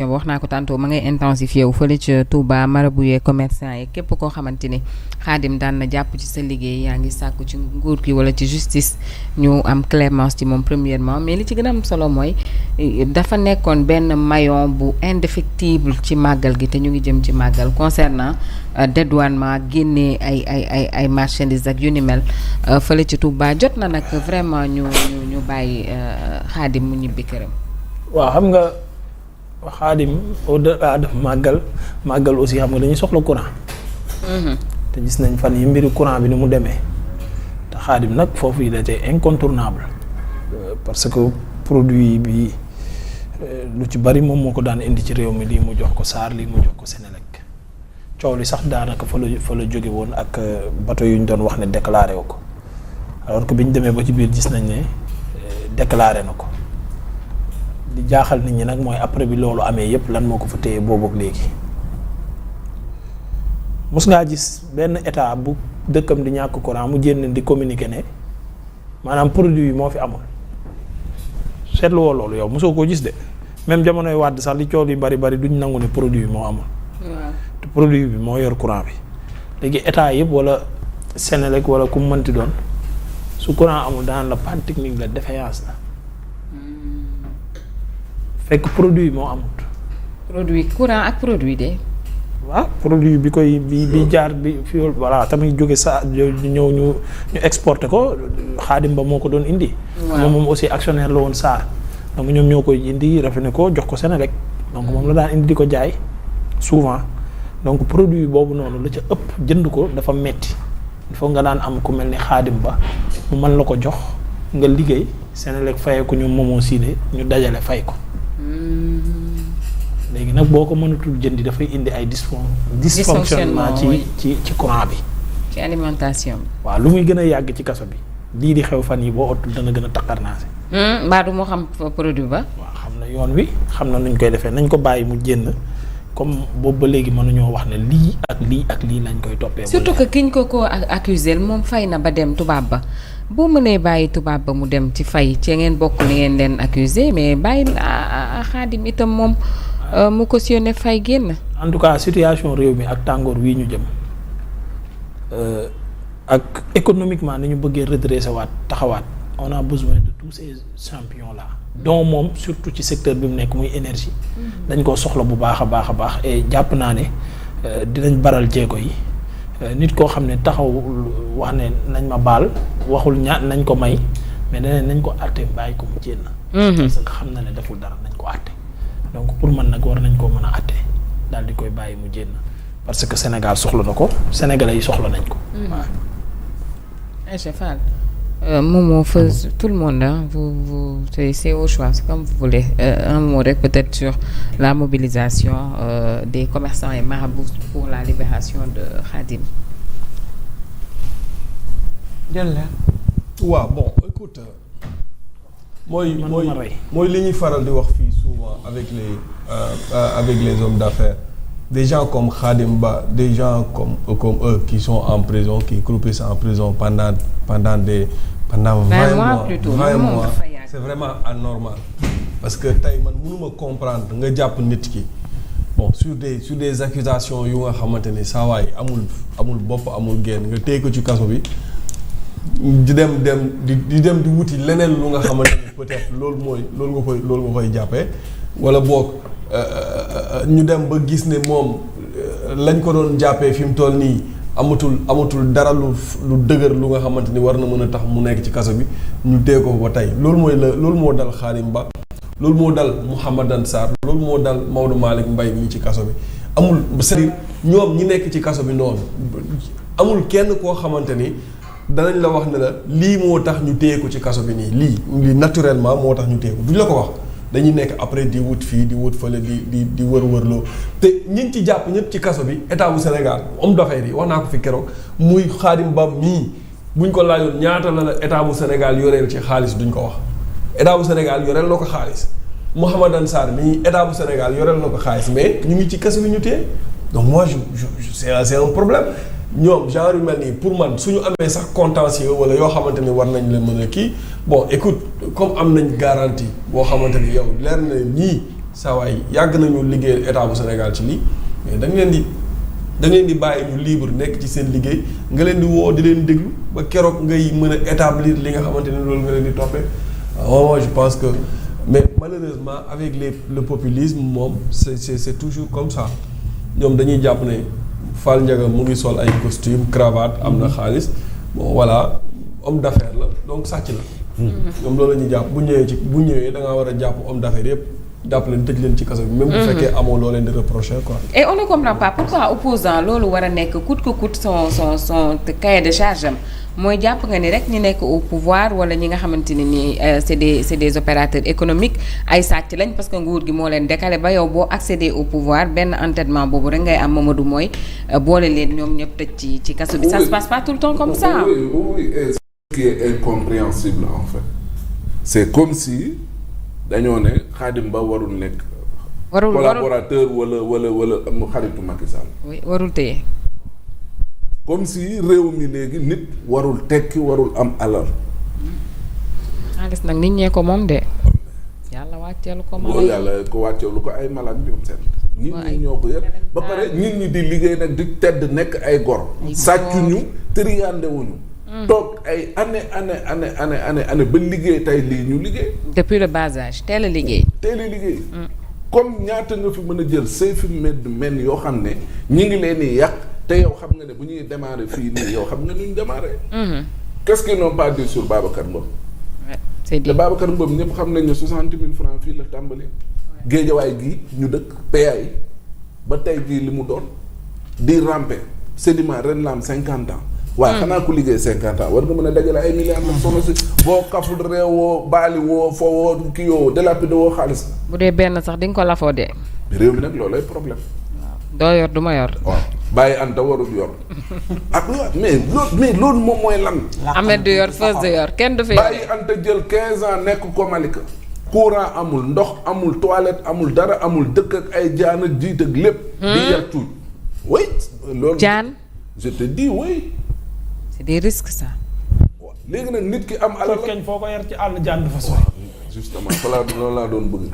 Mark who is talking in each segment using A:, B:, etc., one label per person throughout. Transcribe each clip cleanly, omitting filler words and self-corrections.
A: wax naa ko tantôt ma ngay intensifié wu fële ca Touba marabu yee commerçant yi képp koo xamante ni Khadim daan na jàpp ci sa liggéey yaa ngi sàkku ci nguur gi wala ci justice ñu am clémence ci moom premièrement mais li ci gën a am solo mooy dafa nekkoon benn maillon bu indéfectible ci màggal gi te ñu ngi jëm ci màggal concernant dédouanement génnee ay marchandises ak yu ni mel fële ci Touba jot na nag vraiment ñu bàyyi Khadim mu ñibbi këram.
B: waaw xam nga. Xaadim au-delà de màggal aussi xam nga dañuy soxla courant. te gis nañ fan yi mbiri courant bi ni mu demee te Xaadim nag foofu il était incontournable parce que produit bi lu ci bari moom moo ko daan indi ci réew mi lii mu jox ko SAR lii mu jox ko Senelec coow li sax daanaka fa la jóge woon ak bateau yu ñu doon wax ne déclaré wu ko alors que bi ñu demee ba ci biir gis nañ ne déclaré na ko. di jaaxal nit ñi nag mooy après bi loolu amee yépp lan moo ko fa téye boobu ak léegi mos ngaa gis benn état bu dëkkam di ñàkk courant mu jénn di communiquer ne maanaam produit yi moo fi amul seetlu woo loolu yow mosoo koo gis de même jamonoy Wàdd sax li coow yi bari duñ nangu ne produit bi moo amul. te produit bi moo yor courant bi léegi état yëpp wala Senelec wala ku mu mënti doon su courant amul daan la panne technique la défaillance la. fekk produit yi moo amut.
A: produit courant ak produit de.
B: waaw produit bi jaar bi fi voilà tamit jóge sa ñëw ñu exporté ko Xaadim ba moo ko doon indi. moom aussi actionnaire la woon SAR. donc ñoom ñoo koy indi rafetlu ko jox ko Senelec donc moom la daan indi di ko jaay souvent donc produit boobu noonu la ca ëpp jënd ko dafa metti il faut nga daan am ku mel ni Xaadim ba mu mën la ko jox nga liggéey Senelec fayee ko ñoom moomoo siine ñu dajale fay ko. léegi nag boo ko mënatul jëndi dafay indi ay dysfonctionnement ci courant bi.
A: ci alimentation bi.
B: waaw lu muy gën a yàgg ci kaso bi lii di xew fan yi boo otul dana gën a taqarnaase.
A: mbaa du moo xam produit ba.
B: waaw xam na yoon wi xam na nuñ koy defee nañ ko bàyyi mu génn comme boobu ba léegi mënuñoo wax ne lii ak lii lañ koy toppee.
A: surtout que kiñ ko accusé moom fay na ba dem tubaab ba. boo mënee bàyyi tubaab ba mu dem ci fay ci ngeen bokk li ngeen leen accusé mais bàyyi Xaadim itam moom mu cautionné fay génn.
B: en tout cas situation réew mi ak tàngoor wii ñu jëm ak économiquement ni ñu bëggee redresser waat taxawaat on a besoin de tous ces champions là donc moom surtout ci secteur bi mu nekk muy énergie dañ koo soxla bu baax a baax et jàpp naa ne dinañ baral jéego yi. nit koo xam ne taxaw wax ne nañ ma baal waxul nañ ko may mais daneen nañ ko àtte bàyyi ko mu jénn parce que xam na ne deful dara nañ ko àtte donc pour man nag war nañ koo mën a àtte daal di koy bàyyi mu jénn parce que Sénégal soxla na ko Sénégalais yi soxla nañ ko waaw.
A: Aïcha Fall Momo tout le monde vous c'est au choix c'est comme vous voulez un mot rek peut-être sur la mobilisation des commerçants et marabouts pour la libération de Khadim.
C: waaw bon écoute mooy li ñuy faral di wax fii souvent avec les hommes d'affaires des gens comme Khadim Ba des gens comme eux qui sont en prison qui croupissent en prison pendant 20 mois plutôt 20 mois c'est vraiment anormal parce que tey man mënuma comprendre nga jàpp nit ki bon sur des accusations yu nga xamante ni saa waay amul bopp amul génn nga téye ko ci kaso bi di dem di wuti leneen lu nga xamante ni peut-être loolu nga koy jàppee wala boog ñu dem ba gis ne moom lañ ko doon jàppee fi mu toll nii amatul dara lu dëgër lu nga xamante ni war na mën a tax mu nekk ci kaso bi ñu téye ko ba tey loolu moo dal Khadim Ba loolu moo dal Mouhamadan Sarr loolu moo dal Maodo Malick Mbaye mii ci kaso bi amul c'est-à-dire ñoom ñi nekk ci kaso bi noonu amul kenn koo xamante ni danañ la wax ne la lii moo tax ñu téye ko ci kaso bi nii lii naturellement moo tax ñu téye ko duñ la ko wax dañuy nekk après di wut fii di wut fële di wër-wërloo te ñi ci jàpp ñëpp ci kaso bi état bu Sénégal homme d'affaires yi wax naa ko fi keroog muy Khadim Ba mii buñ ko laajoon ñaata la état bu Sénégal yoreel ci xaalis duñ ko wax état bu Sénégal yoreel na ko xaalis Mouhamadan Sarr mii état bu Sénégal yoreel na ko xaalis mais ñu ngi ci kaso bi ñu téye donc moi je c'est un problème ñoom genre yu mel nii pour man suñu amee sax contentieux wala yoo xamante ni war nañ leen mën a kii bon écoute comme am nañ garantie boo xamante ni yow leer na ñii saa waay yàgg nañu liggéey état bu Sénégal ci lii mais da ngeen di bàyyi ñu libre nekk ci seen liggéey nga leen di woo di leen déglu ba keroog ngay mën a établir li nga xamante ne loolu nga leen di toppee waaw je pense que mais malheureusement avec le populisme moom c'est toujours comme ça ñoom dañuy jàpp ne Fall Ndiaga mu ngi sol ay costume cravate am na xaalis bon voilà homme d'affaires la donc sàcc la. ñoom loolu la ñuy jàpp bu ñëwee da ngaa war a jàpp homme d'affaires yëpp jàpp leen tëj leen ci kaso bi. même bu fekkee amoo loo leen di reprocher quoi.
A: et on ne comprend pas pourquoi opposant loolu war a nekk coûte que coûte son cahier de charge am mooy jàpp nga ni rek ñi nekk au pouvoir wala ñi nga xamante ne nii c'est des opérateurs économiques ay sàcc lañ parce que nguur gi moo leen décalé ba yow boo accéder au pouvoir benn entêtement boobu rek ngay am Mamadou mooy boole leen ñoom ñëpp tëj ci kaso bi. ça se passe pas tout le temps comme ça.
D: oui et ce qui est incompréhensible en fait c'est comme si dañoo ne Khadim Ba warul nekk. collaborateur wala am xaritu Macky Sall.
A: oui warul téye.
D: comme si réew mi léegi nit warul tekki warul am alal.
A: xaalis nag nit ñee ko moom de. yàlla wàcceelu ko
D: loolu yàlla ko wàcceelu ko ay malak ñoom seen. nit ñi ñoo ko yëpp ba pare nit ñi di liggéey nag di tedd nekk ay gor. sàccuñu triyandewuñu. toog ay année ba liggéey tey lii ñu liggéey.
A: depuis le bas âge teel a liggéey.
D: comme ñaata nga fi mën a jël men yoo xam ne ñi ngi leen di yàq. te yow xam nga ne bu ñuy démarrer fii nii yow xam nga nu ñu démarrer. qu'est-ce qu'ils n'ont pas dit sur Babacar Ngom.
A: c'est dit
D: te Babacar Ngom ñëpp xam nañ ne 60 000 francs fii la tàmbali. géejawaay gii ñu dëkk PA yi ba tey jii li mu doon di ramper sédiment ren la am 50 ans. waaye xanaa ku liggéey 50 ans war nga mën a dajale ay milliards nag soxna si boo kaful réewoo baali woo foo woo kii yoo délapidé woo xaalis.
A: bu dee benn sax di nga ko lafoo dee.
D: réew mi nag loolay problème.
A: doo yor du ma yor.
D: waaw bàyyi Anta warul yor. ak mais loolu moom mooy lan.
A: Ahmed du yor Feuz du yor kenn du fi.
D: bàyyi Anta jël 15 ans nekk ko Malika. courant amul ndox amul toilette amul dara amul dëkk ak ay jaan ak jiit ak lépp. di yar tuut. oui loolu.
A: jaan.
D: je te dis oui.
A: c'est des risques ça.
D: waaw léegi nag nit ki am. alal
B: la kañ foo ko yar ci àll jaan dafa sori.
D: justement loolu laa doon bëgg.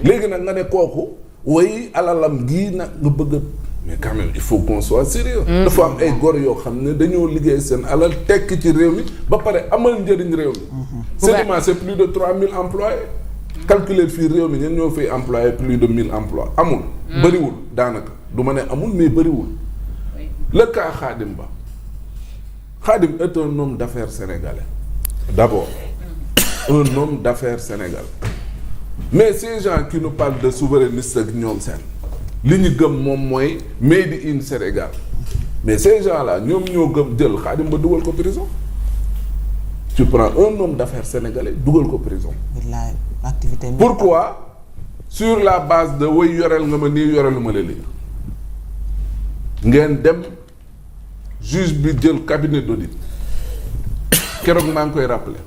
D: léegi nag nga ne kooku. woy alalam gii nag nga bëgg mais quand même il faut qu'on soit sérieux. dafa am ay gor yoo xam ne dañoo liggéey seen alal tekk ci réew mi ba pare amal njëriñ réew mi. Sedima c'est plus de 3000 employés. calculer fii réew mi ñen ñoo fay employé plus de 1000 emplois amul. bëriwul daanaka du ma ne amul mais bëriwul. le cas Khadim Ba. Khadim est un homme d'affaires sénégalais. d'abord un homme d'affaires sénégalais. mais ces gens qui nous parlent de souverainistes ak ñoom seen li ñu gëm moom mooy made in Sénégal mais ces gens là ñoom ñoo gëm jël Khadim Ba dugal ko prison. tu prends un homme d'affaires sénégalais dugal ko prison.
E: activité
D: pourquoi sur la base de way yoreel nga ma nii yorelu ma la lii ngeen dem juge bi jël cabinet d'audit keroog maa ngi koy rappeler